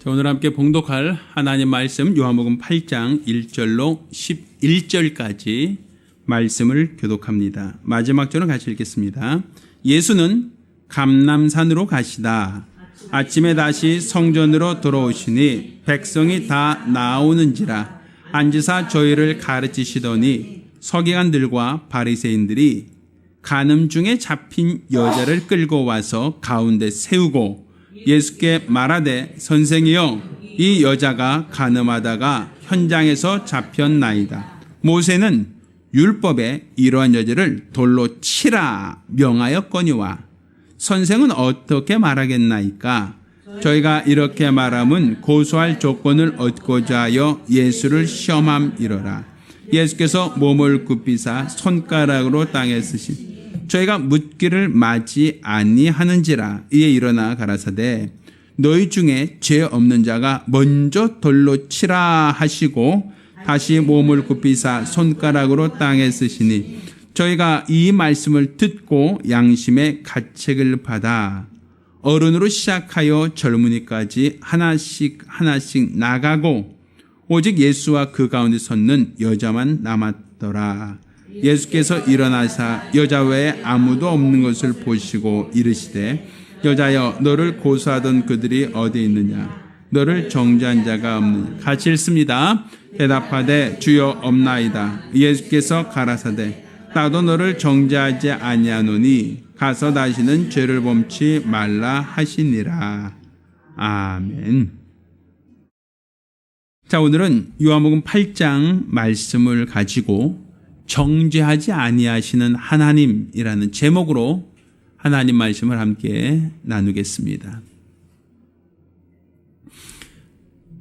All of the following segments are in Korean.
자, 오늘 함께 봉독할 하나님 말씀 요한복음 8장 1절로 11절까지 말씀을 교독합니다. 마지막 절은 같이 읽겠습니다. 예수는 감람산으로 가시다. 아침에 다시 성전으로 돌아오시니 백성이 다 나오는지라 앉으사 저희를 가르치시더니 서기관들과 바리새인들이 간음 중에 잡힌 여자를 끌고 와서 가운데 세우고 예수께 말하되 선생이여 이 여자가 간음하다가 현장에서 잡혔나이다. 모세는 율법에 이러한 여자를 돌로 치라 명하였거니와 선생은 어떻게 말하겠나이까? 저희가 이렇게 말함은 고소할 조건을 얻고자 하여 예수를 시험함이러라. 예수께서 몸을 굽히사 손가락으로 땅에 쓰신 저희가 묻기를 마지 아니하는지라. 이에 일어나 가라사대 너희 중에 죄 없는 자가 먼저 돌로 치라 하시고 다시 몸을 굽히사 손가락으로 땅에 쓰시니 저희가 이 말씀을 듣고 양심의 가책을 받아 어른으로 시작하여 젊은이까지 하나씩 나가고 오직 예수와 그 가운데 섰는 여자만 남았더라. 예수께서 일어나사 여자 외에 아무도 없는 것을 보시고 이르시되 여자여 너를 고소하던 그들이 어디 있느냐? 너를 정죄한 자가 없느냐? 같이 읽습니다. 대답하되 주여 없나이다. 예수께서 가라사대 나도 너를 정죄하지 아니하노니 가서 다시는 죄를 범치 말라 하시니라. 아멘. 자, 오늘은 요한복음 8장 말씀을 가지고 정죄하지 아니하시는 하나님이라는 제목으로 하나님 말씀을 함께 나누겠습니다.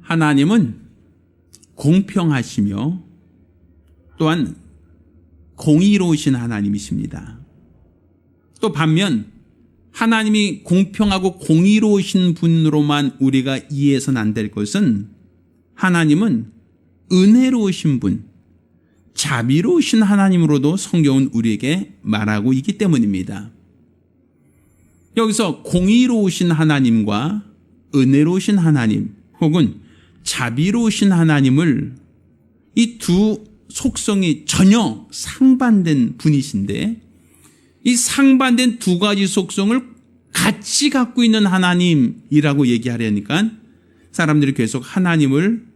하나님은 공평하시며 또한 공의로우신 하나님이십니다. 또 반면 하나님이 공평하고 공의로우신 분으로만 우리가 이해해서는 안 될 것은 하나님은 은혜로우신 분, 자비로우신 하나님으로도 성경은 우리에게 말하고 있기 때문입니다. 여기서 공의로우신 하나님과 은혜로우신 하나님 혹은 자비로우신 하나님을 이 두 속성이 전혀 상반된 분이신데 이 상반된 두 가지 속성을 같이 갖고 있는 하나님이라고 얘기하려니까 사람들이 계속 하나님을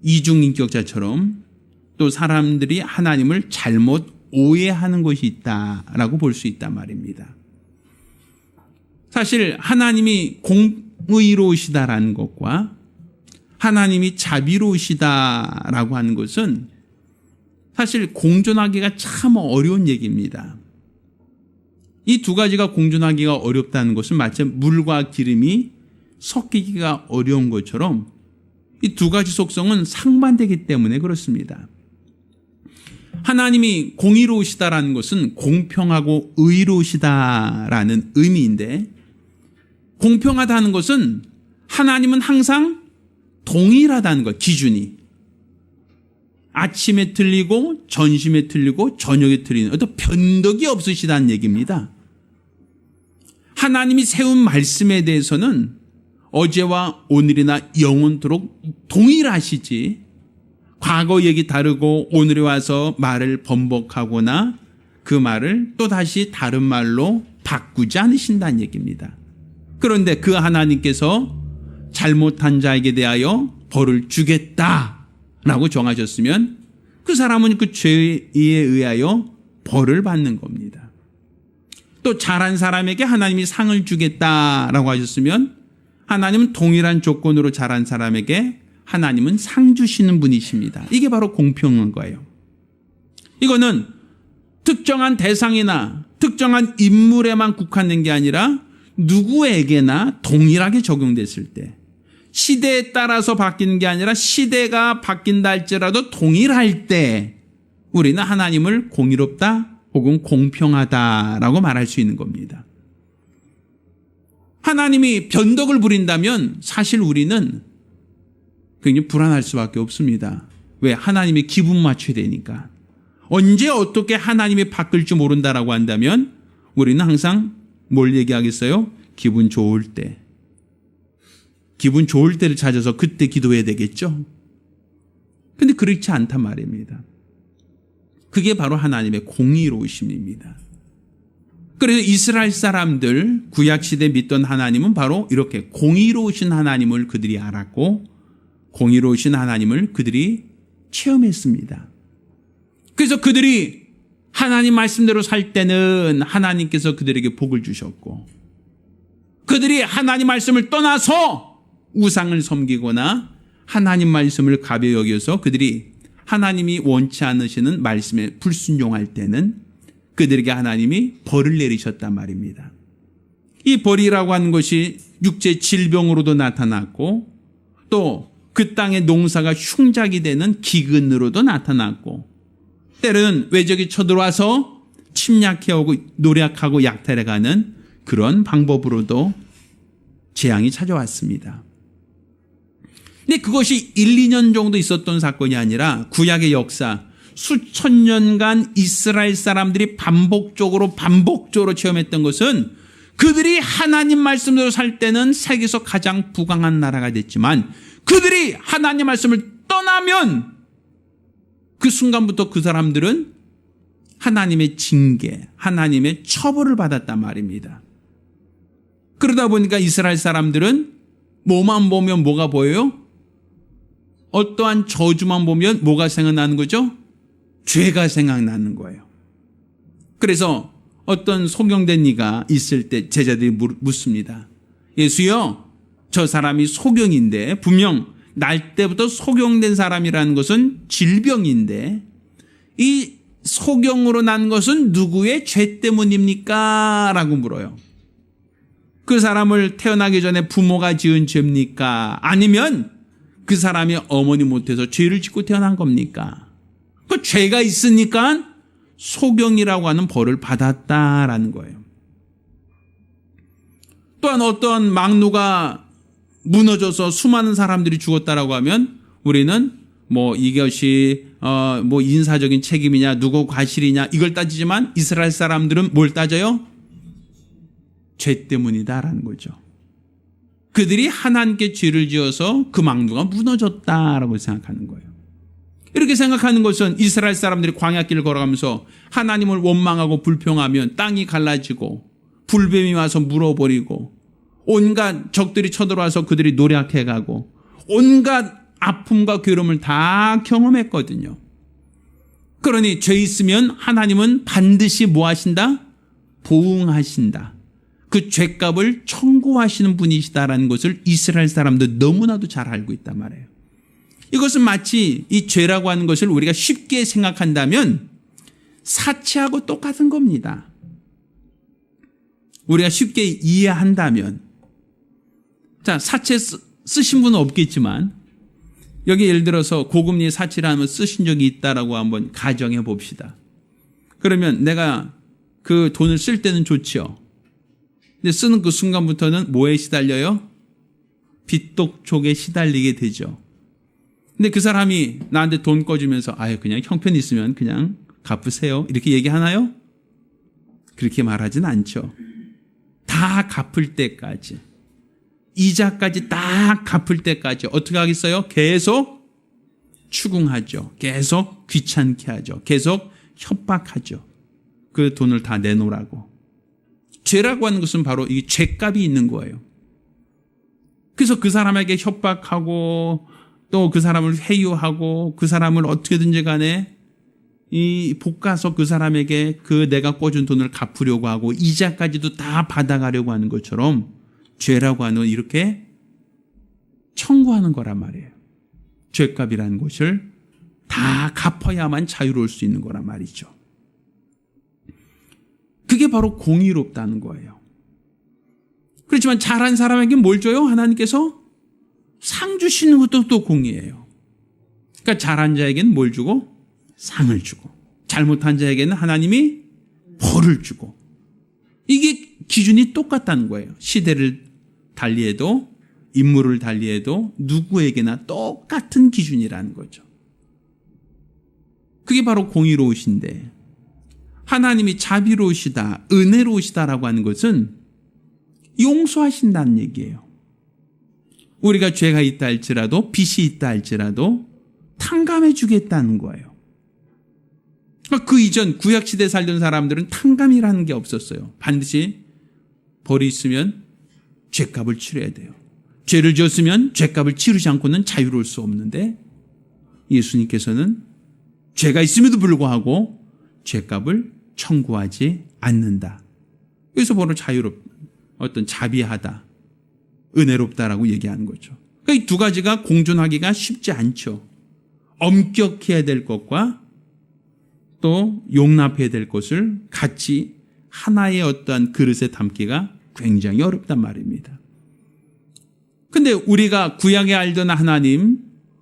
이중인격자처럼 또 사람들이 하나님을 잘못 오해하는 것이 있다라고 볼 수 있단 말입니다. 사실 하나님이 공의로우시다라는 것과 하나님이 자비로우시다라고 하는 것은 사실 공존하기가 참 어려운 얘기입니다. 이 두 가지가 공존하기가 어렵다는 것은 마치 물과 기름이 섞이기가 어려운 것처럼 이 두 가지 속성은 상반되기 때문에 그렇습니다. 하나님이 공의로우시다라는 것은 공평하고 의로우시다라는 의미인데 공평하다는 것은 하나님은 항상 동일하다는 것, 기준이. 아침에 틀리고 점심에 틀리고 저녁에 틀리는 어떤 변덕이 없으시다는 얘기입니다. 하나님이 세운 말씀에 대해서는 어제와 오늘이나 영원토록 동일하시지 과거 얘기 다르고 오늘에 와서 말을 번복하거나 그 말을 또다시 다른 말로 바꾸지 않으신다는 얘기입니다. 그런데 그 하나님께서 잘못한 자에게 대하여 벌을 주겠다라고 정하셨으면 그 사람은 그 죄에 의하여 벌을 받는 겁니다. 또 잘한 사람에게 하나님이 상을 주겠다라고 하셨으면 하나님은 동일한 조건으로 잘한 사람에게 하나님은 상 주시는 분이십니다. 이게 바로 공평한 거예요. 이거는 특정한 대상이나 특정한 인물에만 국한된 게 아니라 누구에게나 동일하게 적용됐을 때 시대에 따라서 바뀌는 게 아니라 시대가 바뀐다 할지라도 동일할 때 우리는 하나님을 공의롭다 혹은 공평하다라고 말할 수 있는 겁니다. 하나님이 변덕을 부린다면 사실 우리는 굉장히 불안할 수밖에 없습니다. 왜? 하나님이 기분 맞춰야 되니까. 언제 어떻게 하나님이 바뀔 줄 모른다라고 한다면 우리는 항상 뭘 얘기하겠어요? 기분 좋을 때. 기분 좋을 때를 찾아서 그때 기도해야 되겠죠. 근데 그렇지 않단 말입니다. 그게 바로 하나님의 공의로우심입니다. 그래서 이스라엘 사람들 구약시대 믿던 하나님은 바로 이렇게 공의로우신 하나님을 그들이 알았고 공의로우신 하나님을 그들이 체험했습니다. 그래서 그들이 하나님 말씀대로 살 때는 하나님께서 그들에게 복을 주셨고 그들이 하나님 말씀을 떠나서 우상을 섬기거나 하나님 말씀을 가벼이 여겨서 그들이 하나님이 원치 않으시는 말씀에 불순종할 때는 그들에게 하나님이 벌을 내리셨단 말입니다. 이 벌이라고 하는 것이 육체 질병으로도 나타났고 또 그 땅의 농사가 흉작이 되는 기근으로도 나타났고 때로는 외적이 쳐들어와서 침략해오고 노력하고 약탈해가는 그런 방법으로도 재앙이 찾아왔습니다. 근데 그것이 1, 2년 정도 있었던 사건이 아니라 구약의 역사 수천 년간 이스라엘 사람들이 반복적으로 체험했던 것은 그들이 하나님 말씀대로 살 때는 세계에서 가장 부강한 나라가 됐지만 그들이 하나님 말씀을 떠나면 그 순간부터 그 사람들은 하나님의 징계, 하나님의 처벌을 받았단 말입니다. 그러다 보니까 이스라엘 사람들은 뭐만 보면 뭐가 보여요? 어떠한 저주만 보면 뭐가 생각나는 거죠? 죄가 생각나는 거예요. 그래서 어떤 소경된 이가 있을 때 제자들이 묻습니다. 예수여, 저 사람이 소경인데 분명 날 때부터 소경된 사람이라는 것은 질병인데 이 소경으로 난 것은 누구의 죄 때문입니까? 라고 물어요. 그 사람을 태어나기 전에 부모가 지은 죄입니까? 아니면 그 사람이 어머니 못해서 죄를 짓고 태어난 겁니까? 그 죄가 있으니까 소경이라고 하는 벌을 받았다라는 거예요. 또한 어떤 망루가 무너져서 수많은 사람들이 죽었다라고 하면 우리는 이것이 인사적인 책임이냐 누구 과실이냐 이걸 따지지만 이스라엘 사람들은 뭘 따져요? 죄 때문이다라는 거죠. 그들이 하나님께 죄를 지어서 그 망루가 무너졌다라고 생각하는 거예요. 이렇게 생각하는 것은 이스라엘 사람들이 광야길을 걸어가면서 하나님을 원망하고 불평하면 땅이 갈라지고 불뱀이 와서 물어버리고 온갖 적들이 쳐들어와서 그들이 노력해가고 온갖 아픔과 괴로움을 다 경험했거든요. 그러니 죄 있으면 하나님은 반드시 뭐 하신다? 보응하신다. 그 죄값을 청구하시는 분이시다라는 것을 이스라엘 사람들 너무나도 잘 알고 있단 말이에요. 이것은 마치 이 죄라고 하는 것을 우리가 쉽게 생각한다면 사치하고 똑같은 겁니다. 우리가 쉽게 이해한다면 자, 사채 쓰신 분은 없겠지만 여기 예를 들어서 고금리 사치를 하면 쓰신 적이 있다라고 한번 가정해 봅시다. 그러면 내가 그 돈을 쓸 때는 좋죠. 근데 쓰는 그 순간부터는 뭐에 시달려요? 빚독촉에 시달리게 되죠. 근데 그 사람이 나한테 돈 꺼주면서 그냥 형편 있으면 그냥 갚으세요. 이렇게 얘기하나요? 그렇게 말하진 않죠. 다 갚을 때까지. 이자까지 다 갚을 때까지 어떻게 하겠어요? 계속 추궁하죠. 계속 귀찮게 하죠. 계속 협박하죠. 그 돈을 다 내놓으라고. 죄라고 하는 것은 바로 이 죄값이 있는 거예요. 그래서 그 사람에게 협박하고 또 그 사람을 회유하고 그 사람을 어떻게든지 간에 볶아서 그 사람에게 그 내가 꿔준 돈을 갚으려고 하고 이자까지도 다 받아가려고 하는 것처럼 죄라고 하는 이렇게 청구하는 거란 말이에요. 죄값이라는 것을 다 갚아야만 자유로울 수 있는 거란 말이죠. 그게 바로 공의롭다는 거예요. 그렇지만 잘한 사람에게 뭘 줘요? 하나님께서 상 주시는 것도 또 공의예요. 그러니까 잘한 자에게는 뭘 주고? 상을 주고 잘못한 자에게는 하나님이 벌을 주고 이게 기준이 똑같다는 거예요. 시대를 달리해도 인물을 달리해도 누구에게나 똑같은 기준이라는 거죠. 그게 바로 공의로우신데 하나님이 자비로우시다, 은혜로우시다라고 하는 것은 용서하신다는 얘기예요. 우리가 죄가 있다 할지라도 빚이 있다 할지라도 탕감해 주겠다는 거예요. 그 이전 구약시대에 살던 사람들은 탕감이라는 게 없었어요. 반드시 벌이 있으면 죄값을 치러야 돼요. 죄를 지었으면 죄값을 치르지 않고는 자유로울 수 없는데 예수님께서는 죄가 있음에도 불구하고 죄값을 청구하지 않는다. 그래서 바로 어떤 자비하다, 은혜롭다라고 얘기하는 거죠. 그러니까 이 두 가지가 공존하기가 쉽지 않죠. 엄격해야 될 것과 또 용납해야 될 것을 같이 하나의 어떠한 그릇에 담기가 굉장히 어렵단 말입니다. 근데 우리가 구약에 알던 하나님,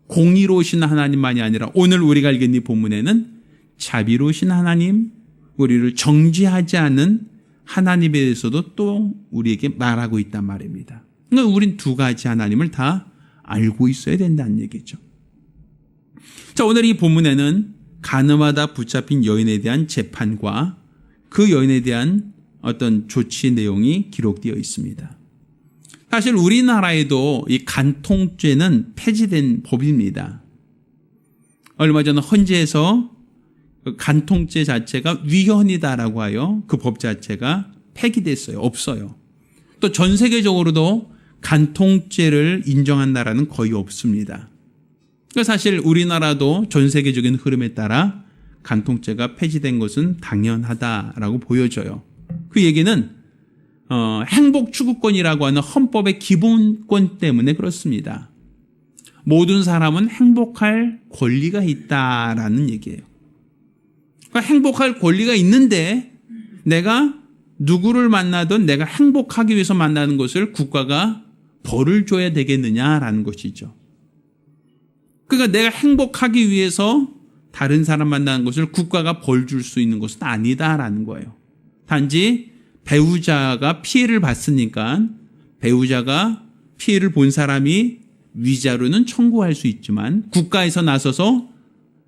공의로우신 하나님만이 아니라 오늘 우리가 알겠는 이 본문에는 자비로우신 하나님, 우리를 정죄하지 않은 하나님에 대해서도 또 우리에게 말하고 있단 말입니다. 그러니까 우린 두 가지 하나님을 다 알고 있어야 된다는 얘기죠. 자, 오늘 이 본문에는 간음하다 붙잡힌 여인에 대한 재판과 그 여인에 대한 어떤 조치 내용이 기록되어 있습니다. 사실 우리나라에도 이 간통죄는 폐지된 법입니다. 얼마 전 헌재에서 간통죄 자체가 위헌이다라고 하여 그 법 자체가 폐기됐어요. 없어요. 또 전 세계적으로도 간통죄를 인정한 나라는 거의 없습니다. 사실 우리나라도 전 세계적인 흐름에 따라 간통죄가 폐지된 것은 당연하다라고 보여져요. 그 얘기는 행복 추구권이라고 하는 헌법의 기본권 때문에 그렇습니다. 모든 사람은 행복할 권리가 있다라는 얘기예요. 그러니까 행복할 권리가 있는데 내가 누구를 만나든 내가 행복하기 위해서 만나는 것을 국가가 벌을 줘야 되겠느냐라는 것이죠. 그러니까 내가 행복하기 위해서 다른 사람 만나는 것을 국가가 벌 줄 수 있는 것은 아니다라는 거예요. 단지 배우자가 피해를 봤으니까 배우자가 피해를 본 사람이 위자료는 청구할 수 있지만 국가에서 나서서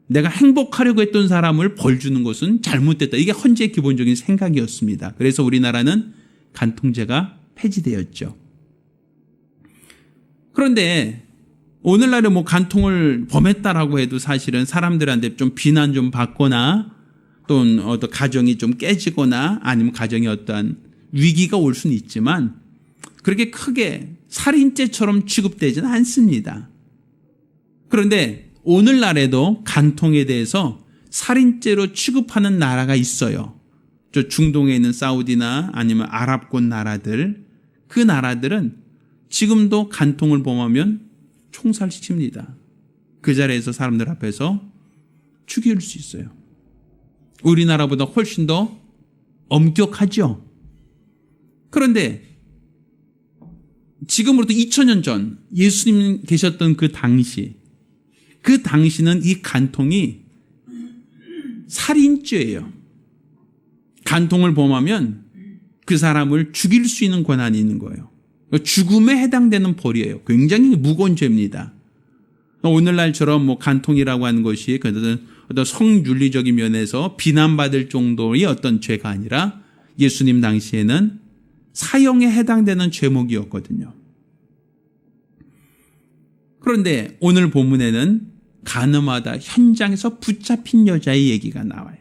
내가 행복하려고 했던 사람을 벌 주는 것은 잘못됐다. 이게 헌재의 기본적인 생각이었습니다. 그래서 우리나라는 간통죄가 폐지되었죠. 그런데 오늘날에 간통을 범했다라고 해도 사실은 사람들한테 좀 비난 좀 받거나 또는 어떤 가정이 좀 깨지거나 아니면 가정에 어떠한 위기가 올 수는 있지만 그렇게 크게 살인죄처럼 취급되지는 않습니다. 그런데 오늘날에도 간통에 대해서 살인죄로 취급하는 나라가 있어요. 저 중동에 있는 사우디나 아니면 아랍권 나라들, 그 나라들은 지금도 간통을 범하면 총살시킵니다. 그 자리에서 사람들 앞에서 죽일 수 있어요. 우리나라보다 훨씬 더 엄격하죠. 그런데 지금으로부터 2000년 전 예수님 계셨던 그 당시는 이 간통이 살인죄예요. 간통을 범하면 그 사람을 죽일 수 있는 권한이 있는 거예요. 죽음에 해당되는 벌이에요. 굉장히 무거운 죄입니다. 오늘날처럼 간통이라고 하는 것이 어떤 성윤리적인 면에서 비난받을 정도의 어떤 죄가 아니라 예수님 당시에는 사형에 해당되는 죄목이었거든요. 그런데 오늘 본문에는 간음하다 현장에서 붙잡힌 여자의 얘기가 나와요.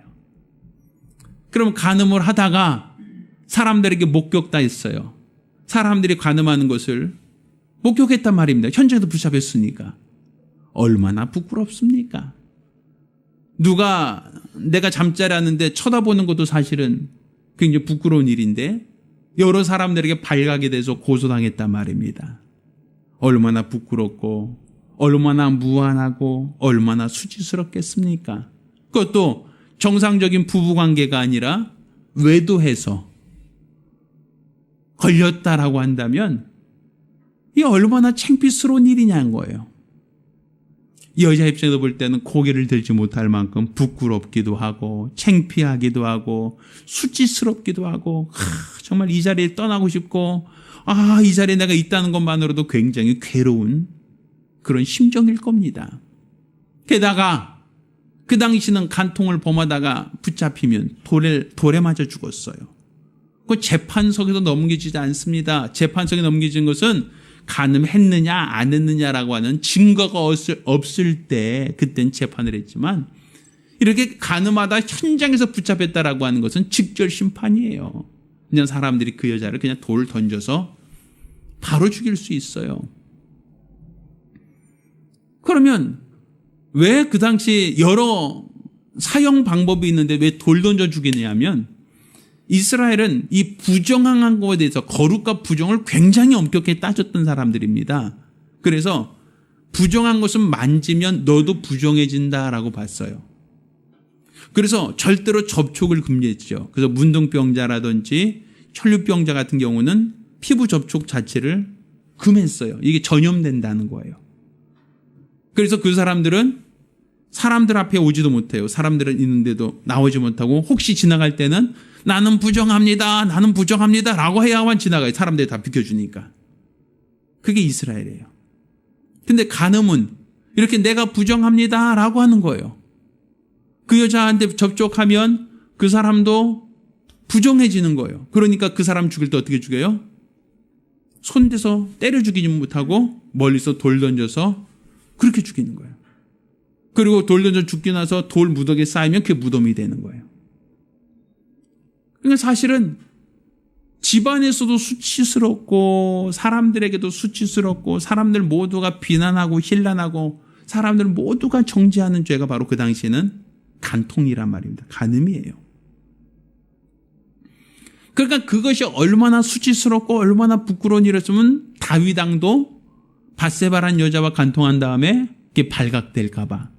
그럼 간음을 하다가 사람들에게 목격당했어요. 사람들이 간음하는 것을 목격했단 말입니다. 현장에서 붙잡혔으니까. 얼마나 부끄럽습니까? 누가 내가 잠자리 하는데 쳐다보는 것도 사실은 굉장히 부끄러운 일인데 여러 사람들에게 발각이 돼서 고소당했단 말입니다. 얼마나 부끄럽고 얼마나 무안하고 얼마나 수치스럽겠습니까? 그것도 정상적인 부부관계가 아니라 외도해서 걸렸다라고 한다면 이게 얼마나 창피스러운 일이냐는 거예요. 여자 입장에서 볼 때는 고개를 들지 못할 만큼 부끄럽기도 하고 창피하기도 하고 수치스럽기도 하고 정말 이 자리에 떠나고 싶고 이 자리에 내가 있다는 것만으로도 굉장히 괴로운 그런 심정일 겁니다. 게다가 그 당시는 간통을 범하다가 붙잡히면 돌에 맞아 죽었어요. 그 재판석에서 넘겨지지 않습니다. 재판석에 넘겨진 것은 간음했느냐 안 했느냐라고 하는 증거가 없을 때 그땐 재판을 했지만 이렇게 간음하다 현장에서 붙잡혔다라고 하는 것은 직결 심판이에요. 그냥 사람들이 그 여자를 그냥 돌 던져서 바로 죽일 수 있어요. 그러면 왜 그 당시 여러 사형 방법이 있는데 왜 돌 던져 죽이냐면 이스라엘은 이 부정한 것에 대해서 거룩과 부정을 굉장히 엄격하게 따졌던 사람들입니다. 그래서 부정한 것은 만지면 너도 부정해진다라고 봤어요. 그래서 절대로 접촉을 금지했죠. 그래서 문둥병자라든지 혈류병자 같은 경우는 피부 접촉 자체를 금했어요. 이게 전염된다는 거예요. 그래서 그 사람들은 사람들 앞에 오지도 못해요. 사람들은 있는데도 나오지 못하고 혹시 지나갈 때는 나는 부정합니다. 나는 부정합니다. 라고 해야만 지나가요. 사람들이 다 비켜주니까. 그게 이스라엘이에요. 근데 간음은 이렇게 내가 부정합니다. 라고 하는 거예요. 그 여자한테 접촉하면 그 사람도 부정해지는 거예요. 그러니까 그 사람 죽일 때 어떻게 죽여요? 손대서 때려 죽이지 못하고 멀리서 돌 던져서 그렇게 죽이는 거예요. 그리고 돌 던져 죽고 나서 돌 무더기에 쌓이면 그게 무덤이 되는 거예요. 그러니까 사실은 집안에서도 수치스럽고 사람들에게도 수치스럽고 사람들 모두가 비난하고 힐난하고 사람들 모두가 정죄하는 죄가 바로 그 당시에는 간통이란 말입니다. 간음이에요. 그러니까 그것이 얼마나 수치스럽고 얼마나 부끄러운 일이었으면 다윗 왕도 밧세바라는 여자와 간통한 다음에 그게 발각될까 봐.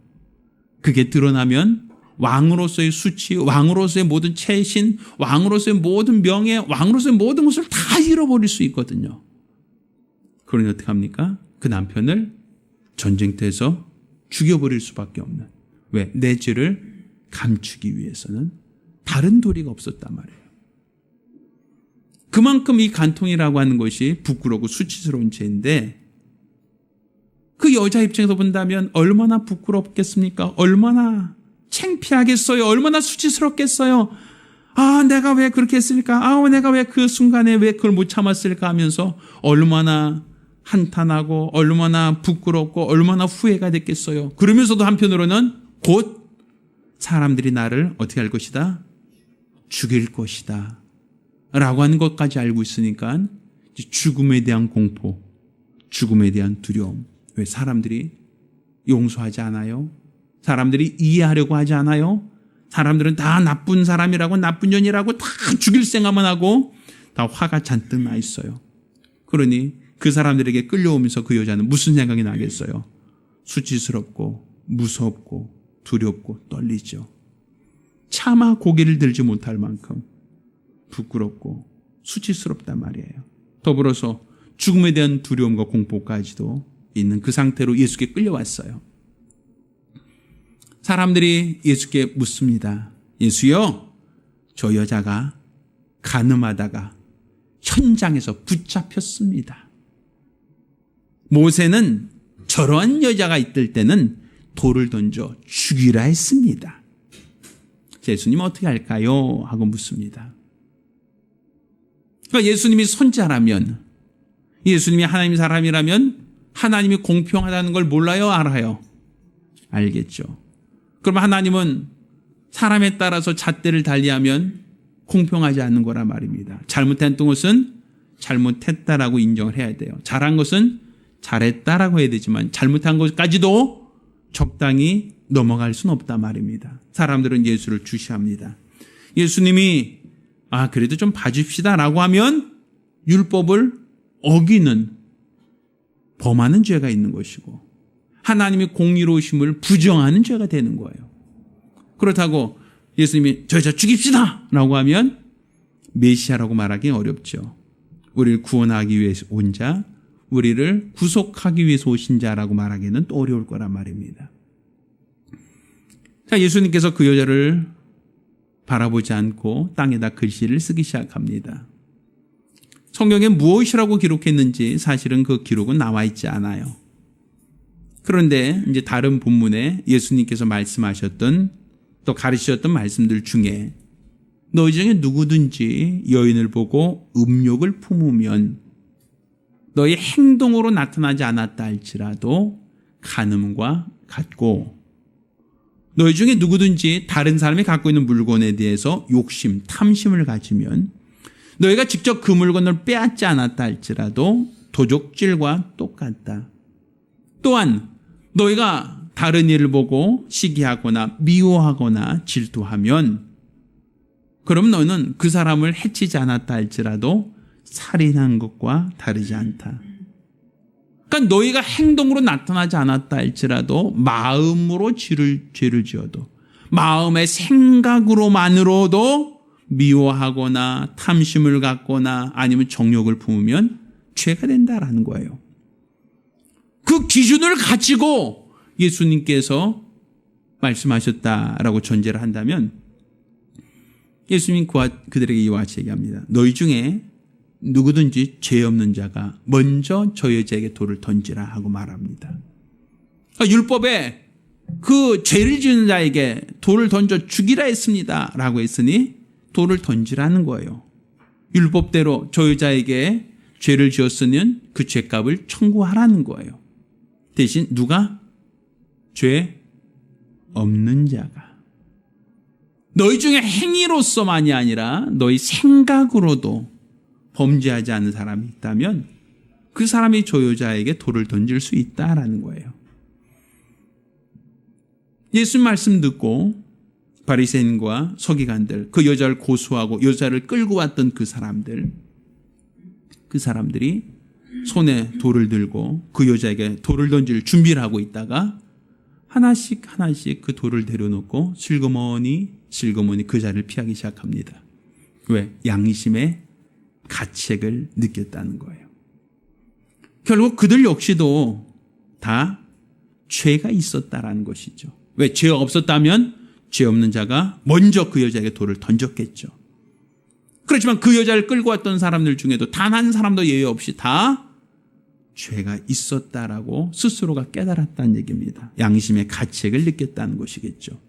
그게 드러나면 왕으로서의 수치, 왕으로서의 모든 채신, 왕으로서의 모든 명예, 왕으로서의 모든 것을 다 잃어버릴 수 있거든요. 그러니 어떻게 합니까? 그 남편을 전쟁터에서 죽여버릴 수밖에 없는. 왜? 내 죄를 감추기 위해서는 다른 도리가 없었단 말이에요. 그만큼 이 간통이라고 하는 것이 부끄럽고 수치스러운 죄인데 그 여자 입장에서 본다면 얼마나 부끄럽겠습니까? 얼마나 창피하겠어요? 얼마나 수치스럽겠어요? 아, 내가 왜 그렇게 했을까? 아, 내가 왜 그 순간에 왜 그걸 못 참았을까 하면서 얼마나 한탄하고 얼마나 부끄럽고 얼마나 후회가 됐겠어요. 그러면서도 한편으로는 곧 사람들이 나를 어떻게 할 것이다? 죽일 것이다. 라고 하는 것까지 알고 있으니까 죽음에 대한 공포, 죽음에 대한 두려움. 왜 사람들이 용서하지 않아요? 사람들이 이해하려고 하지 않아요? 사람들은 다 나쁜 사람이라고 나쁜 년이라고 다 죽일 생각만 하고 다 화가 잔뜩 나 있어요. 그러니 그 사람들에게 끌려오면서 그 여자는 무슨 생각이 나겠어요? 수치스럽고 무섭고 두렵고 떨리죠. 차마 고개를 들지 못할 만큼 부끄럽고 수치스럽단 말이에요. 더불어서 죽음에 대한 두려움과 공포까지도 있는 그 상태로 예수께 끌려왔어요. 사람들이 예수께 묻습니다. 예수요, 저 여자가 간음하다가 현장에서 붙잡혔습니다. 모세는 저러한 여자가 있을 때는 돌을 던져 죽이라 했습니다. 예수님 어떻게 할까요? 하고 묻습니다. 그러니까 예수님이 선자라면, 예수님이 하나님 사람이라면 하나님이 공평하다는 걸 몰라요? 알아요? 알겠죠. 그럼 하나님은 사람에 따라서 잣대를 달리하면 공평하지 않는 거란 말입니다. 잘못했던 것은 잘못했다라고 인정을 해야 돼요. 잘한 것은 잘했다라고 해야 되지만 잘못한 것까지도 적당히 넘어갈 수는 없단 말입니다. 사람들은 예수를 주시합니다. 예수님이 그래도 좀 봐줍시다라고 하면 율법을 어기는 범하는 죄가 있는 것이고 하나님의 공의로우심을 부정하는 죄가 되는 거예요. 그렇다고 예수님이 저 여자 죽입시다 라고 하면 메시아라고 말하기 어렵죠. 우리를 구원하기 위해서 온 자, 우리를 구속하기 위해서 오신 자라고 말하기는 또 어려울 거란 말입니다. 자, 예수님께서 그 여자를 바라보지 않고 땅에다 글씨를 쓰기 시작합니다. 성경에 무엇이라고 기록했는지 사실은 그 기록은 나와 있지 않아요. 그런데 이제 다른 본문에 예수님께서 말씀하셨던 또 가르치셨던 말씀들 중에 너희 중에 누구든지 여인을 보고 음욕을 품으면 너희 행동으로 나타나지 않았다 할지라도 간음과 같고, 너희 중에 누구든지 다른 사람이 갖고 있는 물건에 대해서 욕심, 탐심을 가지면 너희가 직접 그 물건을 빼앗지 않았다 할지라도 도적질과 똑같다. 또한 너희가 다른 이를 보고 시기하거나 미워하거나 질투하면 그럼 너는 그 사람을 해치지 않았다 할지라도 살인한 것과 다르지 않다. 그러니까 너희가 행동으로 나타나지 않았다 할지라도 마음으로 죄를 지어도, 마음의 생각으로만으로도 미워하거나 탐심을 갖거나 아니면 정욕을 품으면 죄가 된다라는 거예요. 그 기준을 가지고 예수님께서 말씀하셨다라고 전제를 한다면, 예수님 그들에게 이와 같이 얘기합니다. 너희 중에 누구든지 죄 없는 자가 먼저 저 여자에게 돌을 던지라 하고 말합니다. 율법에 그 죄를 지은 자에게 돌을 던져 죽이라 했습니다 라고 했으니 돌을 던지라는 거예요. 율법대로 저 여자에게 죄를 지었으면 그 죄값을 청구하라는 거예요. 대신 누가? 죄 없는 자가. 너희 중에 행위로서만이 아니라 너희 생각으로도 범죄하지 않는 사람이 있다면 그 사람이 저 여자에게 돌을 던질 수 있다라는 거예요. 예수 말씀 듣고 바리새인과 서기관들, 그 여자를 고소하고 여자를 끌고 왔던 그 사람들이 손에 돌을 들고 그 여자에게 돌을 던질 준비를 하고 있다가 하나씩 그 돌을 내려놓고 슬그머니 그 자리를 피하기 시작합니다. 왜? 양심의 가책을 느꼈다는 거예요. 결국 그들 역시도 다 죄가 있었다라는 것이죠. 왜? 죄가 없었다면 죄 없는 자가 먼저 그 여자에게 돌을 던졌겠죠. 그렇지만 그 여자를 끌고 왔던 사람들 중에도 단 한 사람도 예외 없이 다 죄가 있었다라고 스스로가 깨달았다는 얘기입니다. 양심의 가책을 느꼈다는 것이겠죠.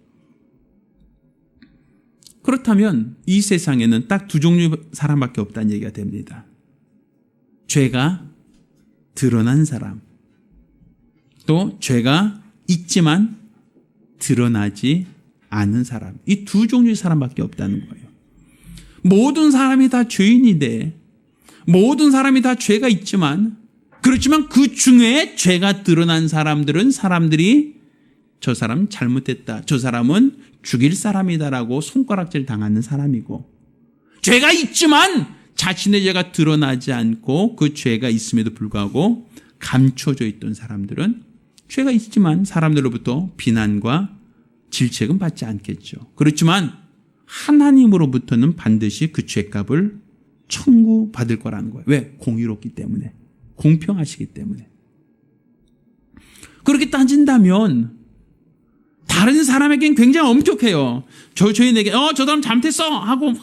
그렇다면 이 세상에는 딱 두 종류의 사람밖에 없다는 얘기가 됩니다. 죄가 드러난 사람, 또 죄가 있지만 드러나지 않은 사람. 이 두 종류의 사람밖에 없다는 거예요. 모든 사람이 다 죄인인데, 모든 사람이 다 죄가 있지만, 그렇지만 그 중에 죄가 드러난 사람들은 사람들이 저 사람 잘못했다, 저 사람은 죽일 사람이다라고 손가락질 당하는 사람이고, 죄가 있지만 자신의 죄가 드러나지 않고 그 죄가 있음에도 불구하고 감춰져 있던 사람들은 죄가 있지만 사람들로부터 비난과 질책은 받지 않겠죠. 그렇지만 하나님으로부터는 반드시 그 죄값을 청구받을 거라는 거예요. 왜? 공의롭기 때문에, 공평하시기 때문에. 그렇게 따진다면 다른 사람에겐 굉장히 엄격해요. 죄인에게 저 사람 잘못했어 하고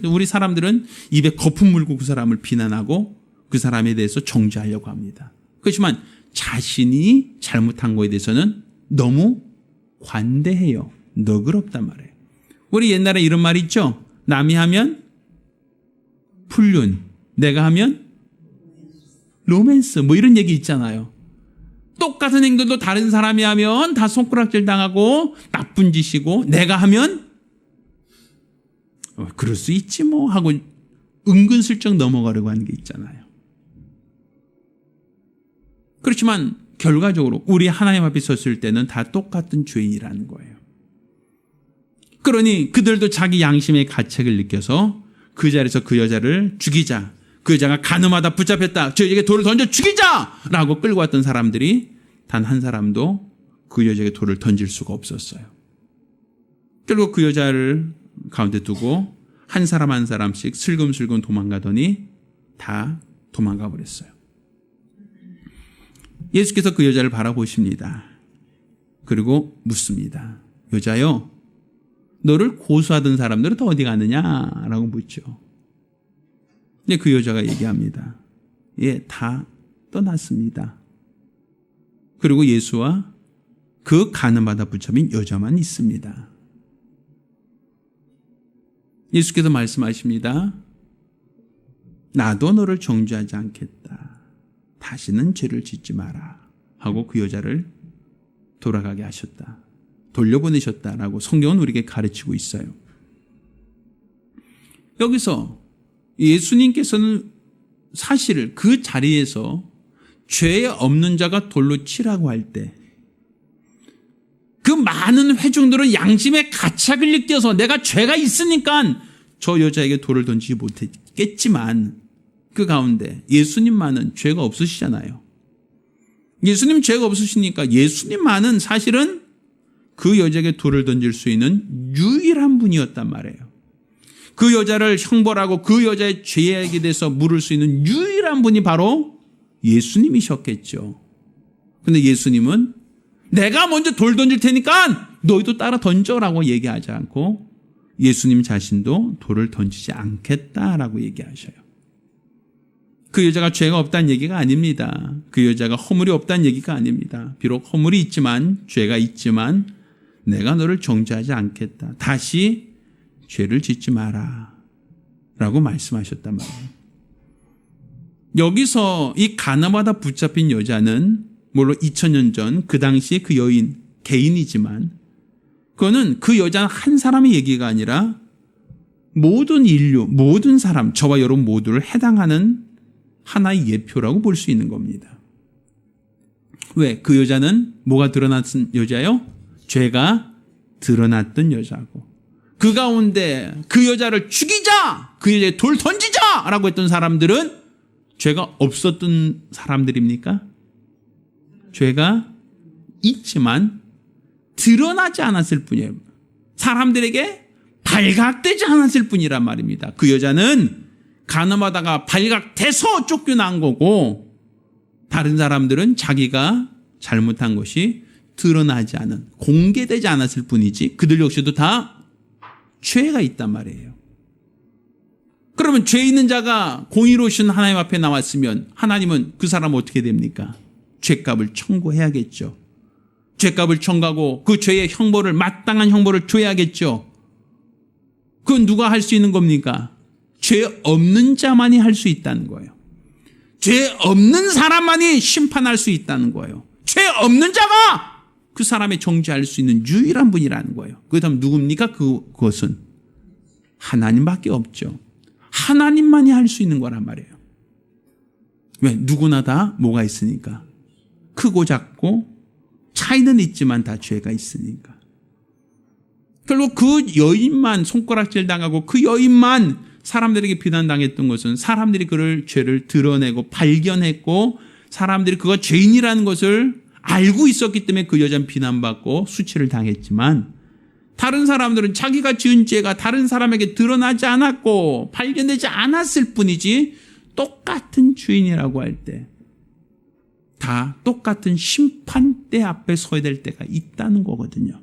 우리 사람들은 입에 거품 물고 그 사람을 비난하고 그 사람에 대해서 정죄하려고 합니다. 그렇지만 자신이 잘못한 거에 대해서는 너무 관대해요. 너그럽단 말이에요. 우리 옛날에 이런 말이 있죠. 남이 하면 불륜, 내가 하면 로맨스, 뭐 이런 얘기 있잖아요. 똑같은 행동도 다른 사람이 하면 다 손가락질 당하고 나쁜 짓이고, 내가 하면 그럴 수 있지 뭐 하고 은근슬쩍 넘어가려고 하는 게 있잖아요. 그렇지만 결과적으로 우리 하나님 앞에 섰을 때는 다 똑같은 죄인이라는 거예요. 그러니 그들도 자기 양심의 가책을 느껴서 그 자리에서 그 여자를 죽이자, 그 여자가 간음하다 붙잡혔다, 저에게 돌을 던져 죽이자라고 끌고 왔던 사람들이 단 한 사람도 그 여자에게 돌을 던질 수가 없었어요. 결국 그 여자를 가운데 두고 한 사람 한 사람씩 슬금슬금 도망가더니 다 도망가 버렸어요. 예수께서 그 여자를 바라보십니다. 그리고 묻습니다. 여자여, 너를 고소하던 사람들은 다 어디 가느냐라고 묻죠. 근데 그 여자가 얘기합니다. 예, 다 떠났습니다. 그리고 예수와 그 간음받아 붙잡힌 여자만 있습니다. 예수께서 말씀하십니다. 나도 너를 정죄하지 않겠다. 다시는 죄를 짓지 마라 하고 그 여자를 돌아가게 하셨다. 돌려보내셨다라고 성경은 우리에게 가르치고 있어요. 여기서 예수님께서는 사실 그 자리에서 죄 없는 자가 돌로 치라고 할 때 그 많은 회중들은 양심의 가책을 느껴서 내가 죄가 있으니까 저 여자에게 돌을 던지지 못했겠지만 그 가운데 예수님만은 죄가 없으시잖아요. 예수님 죄가 없으시니까 예수님만은 사실은 그 여자에게 돌을 던질 수 있는 유일한 분이었단 말이에요. 그 여자를 형벌하고 그 여자의 죄에 대해서 물을 수 있는 유일한 분이 바로 예수님이셨겠죠. 근데 예수님은 내가 먼저 돌 던질 테니까 너희도 따라 던져라고 얘기하지 않고 예수님 자신도 돌을 던지지 않겠다라고 얘기하셔요. 그 여자가 죄가 없다는 얘기가 아닙니다. 그 여자가 허물이 없다는 얘기가 아닙니다. 비록 허물이 있지만 죄가 있지만 내가 너를 정죄하지 않겠다. 다시 죄를 짓지 마라 라고 말씀하셨단 말이에요. 여기서 이 가늠하다 붙잡힌 여자는 물론 2000년 전 그 당시에 그 여인 개인이지만 그거는 그 여자 한 사람의 얘기가 아니라 모든 인류, 모든 사람, 저와 여러분 모두를 해당하는 하나의 예표라고 볼 수 있는 겁니다. 왜? 그 여자는 뭐가 드러났던 여자요? 죄가 드러났던 여자고 그 가운데 그 여자를 죽이자! 그 여자에 돌 던지자! 라고 했던 사람들은 죄가 없었던 사람들입니까? 죄가 있지만 드러나지 않았을 뿐이에요. 사람들에게 발각되지 않았을 뿐이란 말입니다. 그 여자는 가늠하다가 발각돼서 쫓겨난 거고 다른 사람들은 자기가 잘못한 것이 드러나지 않은, 공개되지 않았을 뿐이지 그들 역시도 다 죄가 있단 말이에요. 그러면 죄 있는 자가 공의로우신 하나님 앞에 나왔으면 하나님은 그 사람 어떻게 됩니까? 죄값을 청구해야겠죠. 죄값을 청구하고 그 죄의 형벌을 마땅한 형벌을 줘야겠죠. 그건 누가 할 수 있는 겁니까? 죄 없는 자만이 할 수 있다는 거예요. 죄 없는 사람만이 심판할 수 있다는 거예요. 죄 없는 자가 그 사람의 정죄할 수 있는 유일한 분이라는 거예요. 그렇다면 누굽니까? 그것은 하나님밖에 없죠. 하나님만이 할 수 있는 거란 말이에요. 왜? 누구나 다 뭐가 있으니까. 크고 작고 차이는 있지만 다 죄가 있으니까. 결국 그 여인만 손가락질 당하고 그 여인만 사람들에게 비난당했던 것은 사람들이 그를 죄를 드러내고 발견했고 사람들이 그가 죄인이라는 것을 알고 있었기 때문에 그 여자는 비난받고 수치를 당했지만 다른 사람들은 자기가 지은 죄가 다른 사람에게 드러나지 않았고 발견되지 않았을 뿐이지 똑같은 주인이라고 할 때 다 똑같은 심판대 앞에 서야 될 때가 있다는 거거든요.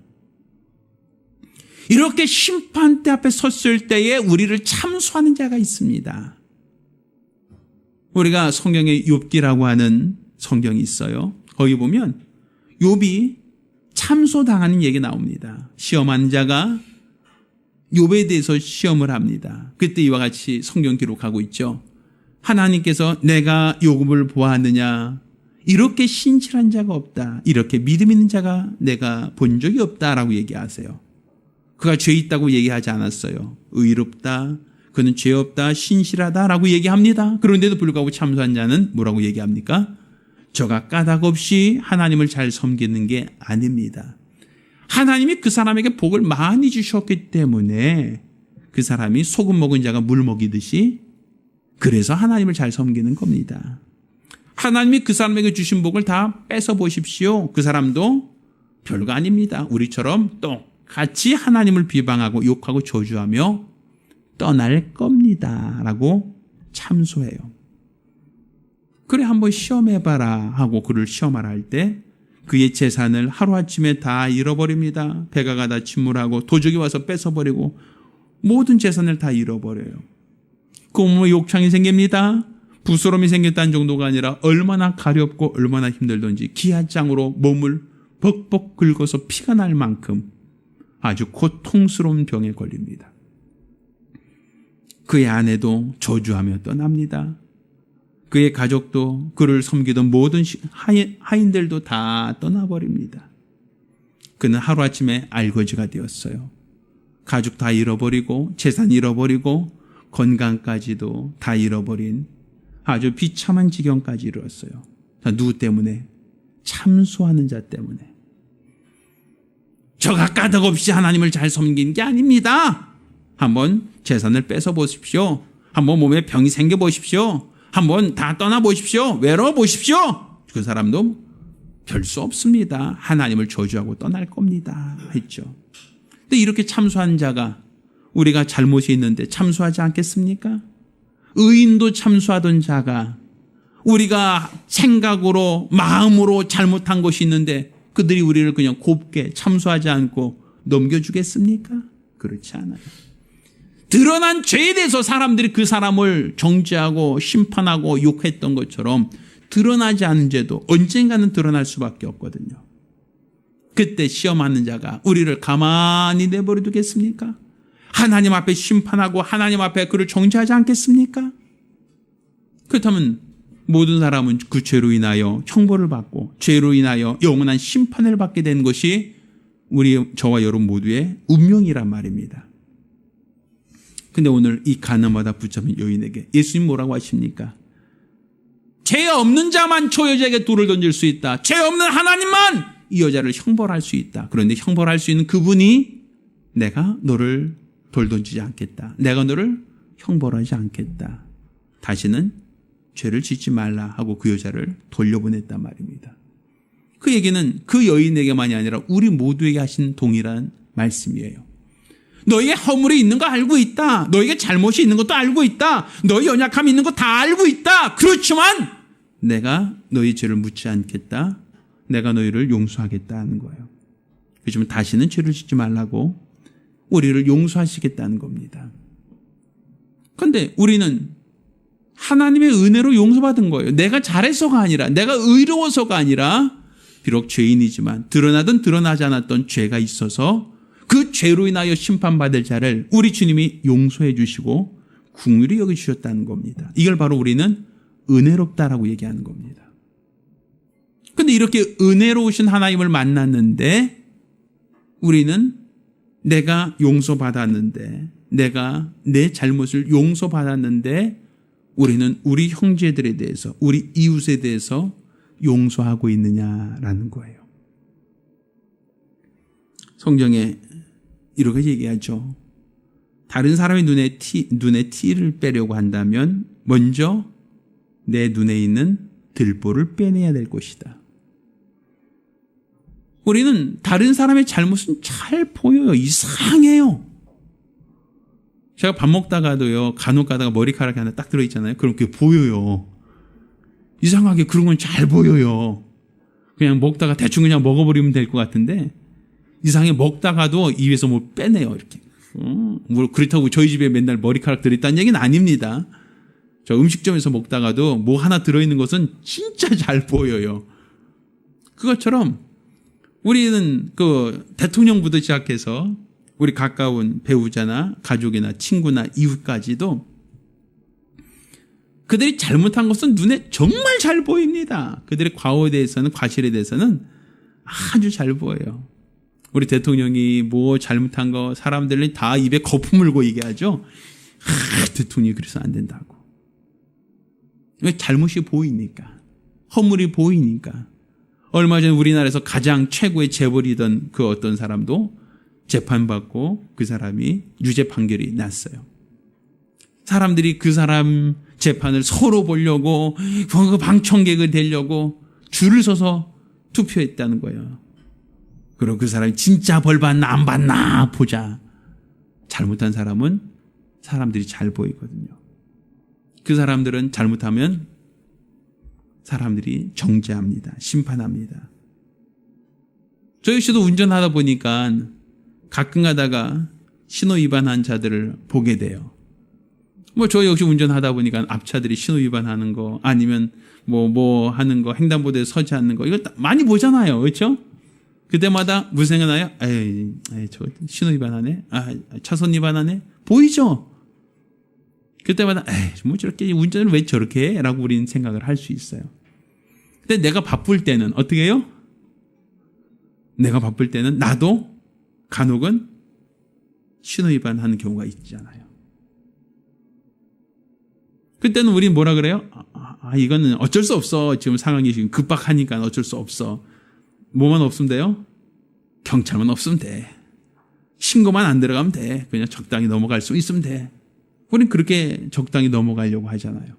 이렇게 심판대 앞에 섰을 때에 우리를 참수하는 자가 있습니다. 우리가 성경에 욥기라고 하는 성경이 있어요. 거기 보면 욥이 참소당하는 얘기 나옵니다. 시험하는 자가 욥에 대해서 시험을 합니다. 그때 이와 같이 성경 기록하고 있죠. 하나님께서 내가 욥을 보았느냐? 이렇게 신실한 자가 없다. 이렇게 믿음 있는 자가 내가 본 적이 없다라고 얘기하세요. 그가 죄 있다고 얘기하지 않았어요. 의롭다. 그는 죄 없다. 신실하다라고 얘기합니다. 그런데도 불구하고 참소한 자는 뭐라고 얘기합니까? 저가 까닭 없이 하나님을 잘 섬기는 게 아닙니다. 하나님이 그 사람에게 복을 많이 주셨기 때문에 그 사람이 소금 먹은 자가 물 먹이듯이 그래서 하나님을 잘 섬기는 겁니다. 하나님이 그 사람에게 주신 복을 다 뺏어 보십시오. 그 사람도 별거 아닙니다. 우리처럼 똑같이 하나님을 비방하고 욕하고 저주하며 떠날 겁니다. 라고 참소해요. 그래 한번 시험해봐라 하고 그를 시험하라 할 때 그의 재산을 하루아침에 다 잃어버립니다. 배가 가다 침몰하고 도적이 와서 뺏어버리고 모든 재산을 다 잃어버려요. 그 몸에 욕창이 생깁니다. 부스럼이 생겼다는 정도가 아니라 얼마나 가렵고 얼마나 힘들던지 기아장으로 몸을 벅벅 긁어서 피가 날 만큼 아주 고통스러운 병에 걸립니다. 그의 아내도 저주하며 떠납니다. 그의 가족도 그를 섬기던 모든 하인들도 다 떠나버립니다. 그는 하루아침에 알거지가 되었어요. 가족 다 잃어버리고 재산 잃어버리고 건강까지도 다 잃어버린 아주 비참한 지경까지 이르렀어요. 누구 때문에? 참소하는 자 때문에. 저가 까닭없이 하나님을 잘 섬긴 게 아닙니다. 한번 재산을 뺏어 보십시오. 한번 몸에 병이 생겨 보십시오. 한번 다 떠나 보십시오. 외로워 보십시오. 그 사람도 별 수 없습니다. 하나님을 저주하고 떠날 겁니다. 했죠. 근데 이렇게 참소한 자가 우리가 잘못이 있는데 참소하지 않겠습니까? 의인도 참소하던 자가 우리가 생각으로 마음으로 잘못한 것이 있는데 그들이 우리를 그냥 곱게 참소하지 않고 넘겨주겠습니까? 그렇지 않아요. 드러난 죄에 대해서 사람들이 그 사람을 정죄하고 심판하고 욕했던 것처럼 드러나지 않은 죄도 언젠가는 드러날 수밖에 없거든요. 그때 시험하는 자가 우리를 가만히 내버려 두겠습니까? 하나님 앞에 심판하고 하나님 앞에 그를 정죄하지 않겠습니까? 그렇다면 모든 사람은 그 죄로 인하여 형벌을 받고 죄로 인하여 영원한 심판을 받게 된 것이 저와 여러분 모두의 운명이란 말입니다. 근데 오늘 이 가늠하다 붙잡힌 여인에게 예수님 뭐라고 하십니까? 죄 없는 자만 저 여자에게 돌을 던질 수 있다. 죄 없는 하나님만 이 여자를 형벌할 수 있다. 그런데 형벌할 수 있는 그분이 내가 너를 돌 던지지 않겠다. 내가 너를 형벌하지 않겠다. 다시는 죄를 짓지 말라 하고 그 여자를 돌려보냈단 말입니다. 그 얘기는 그 여인에게만이 아니라 우리 모두에게 하신 동일한 말씀이에요. 너에게 허물이 있는 거 알고 있다. 너에게 잘못이 있는 것도 알고 있다. 너의 연약함이 있는 거 다 알고 있다. 그렇지만 내가 너희 죄를 묻지 않겠다. 내가 너희를 용서하겠다는 거예요. 그렇지만 다시는 죄를 짓지 말라고 우리를 용서하시겠다는 겁니다. 그런데 우리는 하나님의 은혜로 용서받은 거예요. 내가 잘해서가 아니라, 내가 의로워서가 아니라, 비록 죄인이지만 드러나든 드러나지 않았던 죄가 있어서 그 죄로 인하여 심판받을 자를 우리 주님이 용서해 주시고 긍휼히 여겨주셨다는 겁니다. 이걸 바로 우리는 은혜롭다라고 얘기하는 겁니다. 그런데 이렇게 은혜로우신 하나님을 만났는데 우리는 내가 용서받았는데, 내가 내 잘못을 용서받았는데 우리는 우리 형제들에 대해서, 우리 이웃에 대해서 용서하고 있느냐라는 거예요. 성경에 이렇게 얘기하죠. 다른 사람의 눈에 티를 빼려고 한다면 먼저 내 눈에 있는 들보를 빼내야 될 것이다. 우리는 다른 사람의 잘못은 잘 보여요. 이상해요. 제가 밥 먹다가도요, 간혹 가다가 머리카락이 하나 딱 들어있잖아요. 그럼 그게 보여요. 이상하게 그런 건 잘 보여요. 그냥 먹다가 대충 그냥 먹어버리면 될 것 같은데 이상하게 먹다가도 입에서 뭐 빼내요. 이렇게. 뭐 그렇다고 저희 집에 맨날 머리카락 들어있다는 얘기는 아닙니다. 저 음식점에서 먹다가도 뭐 하나 들어있는 것은 진짜 잘 보여요. 그것처럼 우리는 그 대통령부터 시작해서 우리 가까운 배우자나 가족이나 친구나 이웃까지도 그들이 잘못한 것은 눈에 정말 잘 보입니다. 그들의 과오에 대해서는, 과실에 대해서는 아주 잘 보여요. 우리 대통령이 뭐 잘못한 거 사람들이 다 입에 거품 물고 얘기하죠. 대통령이 그래서 안 된다고. 왜? 잘못이 보이니까. 허물이 보이니까. 얼마 전에 우리나라에서 가장 최고의 재벌이던 그 어떤 사람도 재판받고 그 사람이 유죄 판결이 났어요. 사람들이 그 사람 재판을 서로 보려고 그 방청객을 되려고 줄을 서서 투표했다는 거예요. 그리고 그 사람이 진짜 벌 받나 안 받나 보자. 잘못한 사람은 사람들이 잘 보이거든요. 그 사람들은 잘못하면 사람들이 정죄합니다. 심판합니다. 저 역시도 운전하다 보니까 가끔 가다가 신호 위반한 자들을 보게 돼요. 뭐 저 역시 운전하다 보니까 앞차들이 신호 위반하는 거 아니면 뭐 하는 거, 횡단보도에 서지 않는 거 이거 많이 보잖아요. 그렇죠? 그때마다 무슨 생각 나요? 에이, 저 신호 위반하네. 차선 위반하네. 보이죠? 그때마다 뭐 저렇게 운전을 왜 저렇게 해? 라고 우리는 생각을 할 수 있어요. 근데 내가 바쁠 때는 어떻게 해요? 내가 바쁠 때는 나도 간혹은 신호위반하는 경우가 있잖아요. 그때는 우리 뭐라 그래요? 이거는 어쩔 수 없어. 지금 상황이 지금 급박하니까 어쩔 수 없어. 뭐만 없으면 돼요? 경찰만 없으면 돼. 신고만 안 들어가면 돼. 그냥 적당히 넘어갈 수 있으면 돼. 우린 그렇게 적당히 넘어가려고 하잖아요.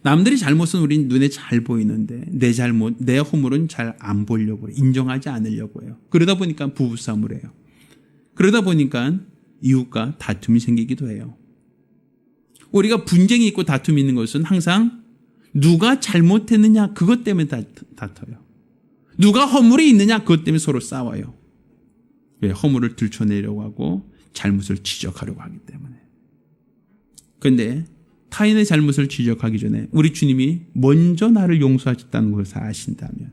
남들이 잘못은 우린 눈에 잘 보이는데 내 잘못, 내 허물은 잘 안 보려고 해요. 인정하지 않으려고 해요. 그러다 보니까 부부싸움을 해요. 그러다 보니까 이웃과 다툼이 생기기도 해요. 우리가 분쟁이 있고 다툼이 있는 것은 항상 누가 잘못했느냐 그것 때문에 다퉈요. 누가 허물이 있느냐 그것 때문에 서로 싸워요. 왜? 허물을 들춰내려고 하고 잘못을 지적하려고 하기 때문에. 그런데 타인의 잘못을 지적하기 전에 우리 주님이 먼저 나를 용서하셨다는 것을 아신다면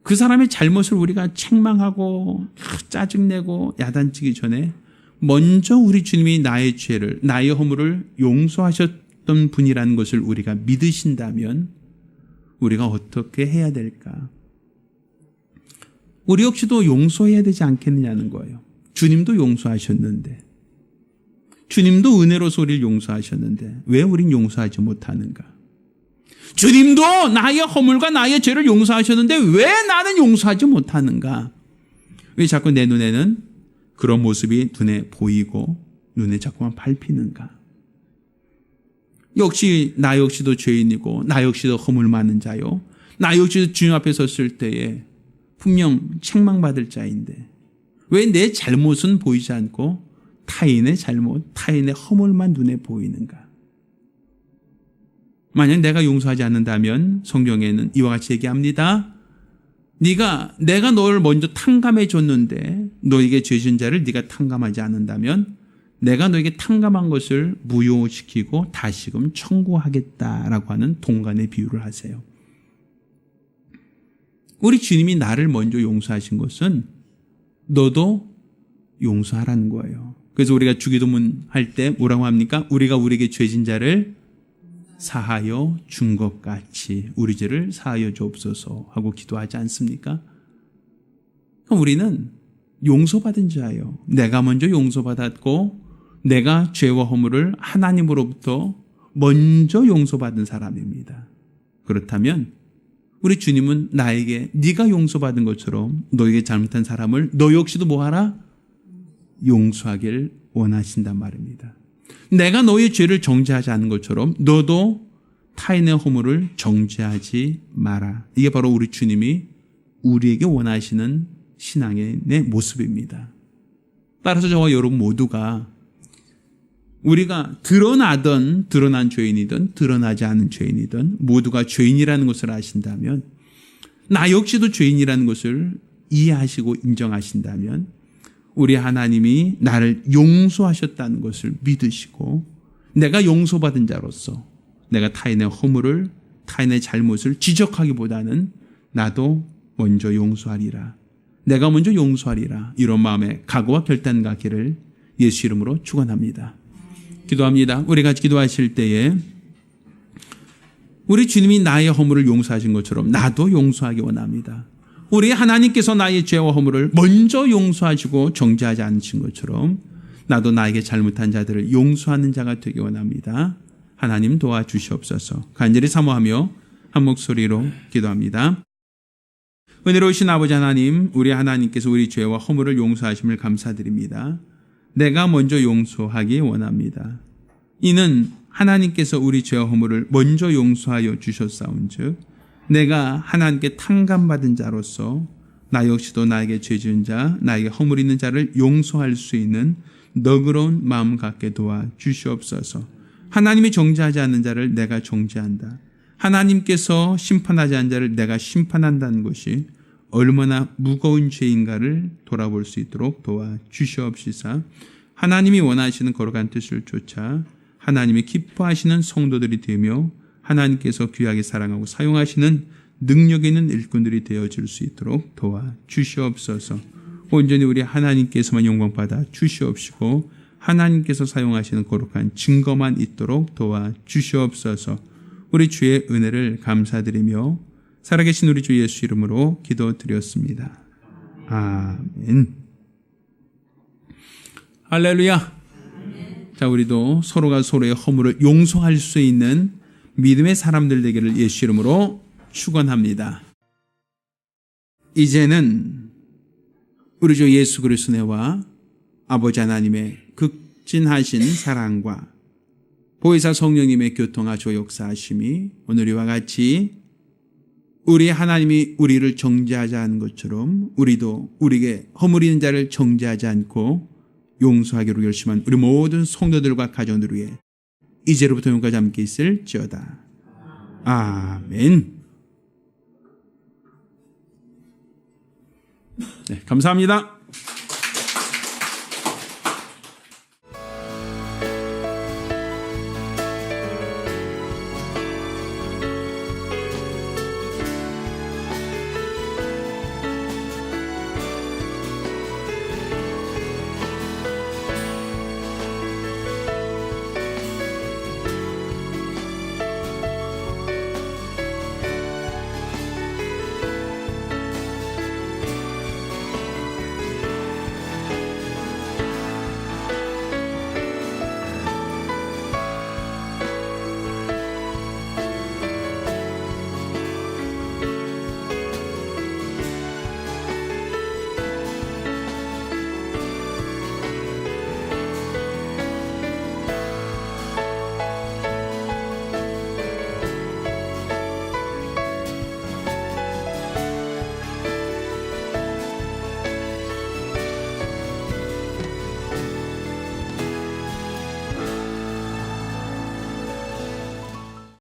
그 사람의 잘못을 우리가 책망하고 짜증내고 야단치기 전에 먼저 우리 주님이 나의 죄를, 나의 허물을 용서하셨던 분이라는 것을 우리가 믿으신다면 우리가 어떻게 해야 될까? 우리 역시도 용서해야 되지 않겠느냐는 거예요. 주님도 용서하셨는데, 주님도 은혜로서 우리를 용서하셨는데 왜 우린 용서하지 못하는가? 주님도 나의 허물과 나의 죄를 용서하셨는데 왜 나는 용서하지 못하는가? 왜 자꾸 내 눈에는 그런 모습이 눈에 보이고 눈에 자꾸만 밟히는가? 역시 나 역시도 죄인이고 나 역시도 허물 많은 자요. 나 역시도 주님 앞에 섰을 때에 분명 책망받을 자인데 왜 내 잘못은 보이지 않고 타인의 잘못, 타인의 허물만 눈에 보이는가? 만약 내가 용서하지 않는다면 성경에는 이와 같이 얘기합니다. 내가 너를 먼저 탕감해 줬는데 너에게 죄진 자를 네가 탕감하지 않는다면 내가 너에게 탕감한 것을 무효시키고 다시금 청구하겠다라고 하는 동간의 비유를 하세요. 우리 주님이 나를 먼저 용서하신 것은 너도 용서하라는 거예요. 그래서 우리가 주기도문 할 때 뭐라고 합니까? 우리가 우리에게 죄진 자를 사하여 준 것 같이 우리 죄를 사하여 주옵소서 하고 기도하지 않습니까? 그럼 우리는 용서받은 자예요. 내가 먼저 용서받았고 내가 죄와 허물을 하나님으로부터 먼저 용서받은 사람입니다. 그렇다면 우리 주님은 나에게 네가 용서받은 것처럼 너에게 잘못한 사람을 너 역시도 뭐하라? 용서하길 원하신단 말입니다. 내가 너의 죄를 정죄하지 않은 것처럼 너도 타인의 허물을 정죄하지 마라. 이게 바로 우리 주님이 우리에게 원하시는 신앙의 모습입니다. 따라서 저와 여러분 모두가 우리가 드러난 죄인이든 드러나지 않은 죄인이든 모두가 죄인이라는 것을 아신다면 나 역시도 죄인이라는 것을 이해하시고 인정하신다면 우리 하나님이 나를 용서하셨다는 것을 믿으시고 내가 용서받은 자로서 내가 타인의 허물을 타인의 잘못을 지적하기보다는 나도 먼저 용서하리라. 내가 먼저 용서하리라. 이런 마음의 각오와 결단 갖기를 예수 이름으로 축원합니다. 기도합니다. 우리 같이 기도하실 때에 우리 주님이 나의 허물을 용서하신 것처럼 나도 용서하기 원합니다. 우리 하나님께서 나의 죄와 허물을 먼저 용서하시고 정죄하지 않으신 것처럼 나도 나에게 잘못한 자들을 용서하는 자가 되기 원합니다. 하나님 도와주시옵소서. 간절히 사모하며 한 목소리로 기도합니다. 은혜로우신 아버지 하나님, 우리 하나님께서 우리 죄와 허물을 용서하심을 감사드립니다. 내가 먼저 용서하기 원합니다. 이는 하나님께서 우리 죄와 허물을 먼저 용서하여 주셨사온즉 내가 하나님께 탕감받은 자로서 나 역시도 나에게 죄 지은 자, 나에게 허물 있는 자를 용서할 수 있는 너그러운 마음 갖게 도와 주시옵소서. 하나님이 정죄하지 않는 자를 내가 정죄한다. 하나님께서 심판하지 않은 자를 내가 심판한다는 것이 얼마나 무거운 죄인가를 돌아볼 수 있도록 도와 주시옵시사. 하나님이 원하시는 거룩한 뜻을 쫓아 하나님이 기뻐하시는 성도들이 되며 하나님께서 귀하게 사랑하고 사용하시는 능력 있는 일꾼들이 되어질 수 있도록 도와 주시옵소서. 온전히 우리 하나님께서만 영광받아 주시옵시고 하나님께서 사용하시는 거룩한 증거만 있도록 도와주시옵소서. 우리 주의 은혜를 감사드리며 살아계신 우리 주 예수 이름으로 기도드렸습니다. 아멘. 할렐루야. 자, 우리도 서로가 서로의 허물을 용서할 수 있는 믿음의 사람들 되기를 예수 이름으로 축원합니다. 이제는 우리 주 예수 그리스도의 은혜와 아버지 하나님의 극진하신 사랑과 보혜사 성령님의 교통하시고 역사하심이 오늘과 같이 우리 하나님이 우리를 정죄하지 않은 것처럼 우리도 우리에게 허물 있는 자를 정죄하지 않고 용서하기로 결심한 우리 모든 성도들과 가정들 위해 이제로부터永遠까지 함께 있을지어다. 아멘. 네, 감사합니다.